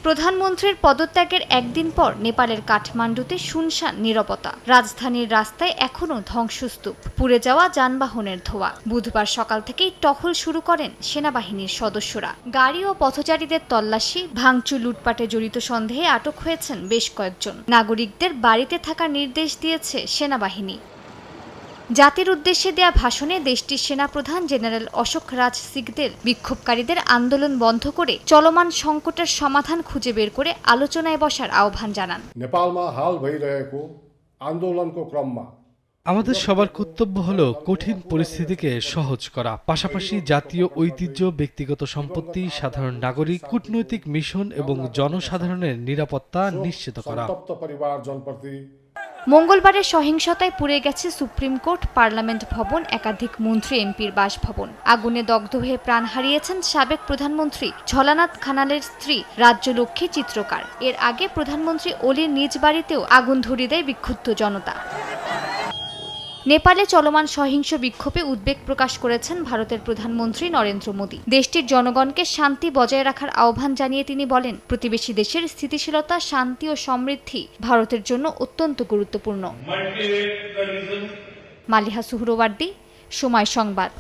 প্রধানমন্ত্রীর পদত্যাগের একদিন পর নেপালের কাঠমান্ডুতে শুনশান নীরবতা। রাজধানীর রাস্তায় এখনো ধ্বংসস্তূপ, পুড়ে যাওয়া যানবাহনের ধোঁয়া। বুধবার সকাল থেকেই টহল শুরু করেন সেনাবাহিনীর সদস্যরা। গাড়ি ও পথচারীদের তল্লাশি, ভাঙচুর, লুটপাটে জড়িত সন্দেহে আটক হয়েছেন বেশ কয়েকজন। নাগরিকদের বাড়িতে থাকার নির্দেশ দিয়েছে সেনাবাহিনী। জাতির উদ্দেশ্যে দেয়া ভাষণে দেশটির সেনাপ্রধান জেনারেল অশোক রাজ সিংদেল বিক্ষোভকারীদের আন্দোলন বন্ধ করে চলমান সংকটের সমাধান খুঁজে বের করে আলোচনায় বসার আহ্বান জানান। नेपालमा हाल भइरहेको आन्दोलनको क्रममा আমাদের সবার কর্তব্য হলো কঠিন পরিস্থিতিকে সহজ করা, পাশাপাশি জাতীয় ঐতিহ্য, ব্যক্তিগত সম্পত্তি, সাধারণ নাগরিক, কূটনৈতিক মিশন এবং জনসাধারণের নিরাপত্তা নিশ্চিত করা। মঙ্গলবারের সহিংসতায় পুড়ে গেছে সুপ্রিম কোর্ট, পার্লামেন্ট ভবন, একাধিক মন্ত্রী এমপির বাসভবন। আগুনে দগ্ধ হয়ে প্রাণ হারিয়েছেন সাবেক প্রধানমন্ত্রী ঝলানাথ খানালের স্ত্রী রাজ্যলক্ষ্মী চিত্রকার। এর আগে প্রধানমন্ত্রী ওলির নিজ বাড়িতেও আগুন ধরিয়ে দেয় বিক্ষুব্ধ জনতা। নেপালে চলমান সহিংস বিক্ষোভে উদ্বেগ প্রকাশ করেছেন ভারতের প্রধানমন্ত্রী নরেন্দ্র মোদী। দেশটির জনগণকে শান্তি বজায় রাখার আহ্বান জানিয়ে তিনি বলেন, প্রতিবেশী দেশের স্থিতিশীলতা, শান্তি ও সমৃদ্ধি ভারতের জন্য অত্যন্ত গুরুত্বপূর্ণ। মালিহা সুহরওয়ার্দী, সময় সংবাদ।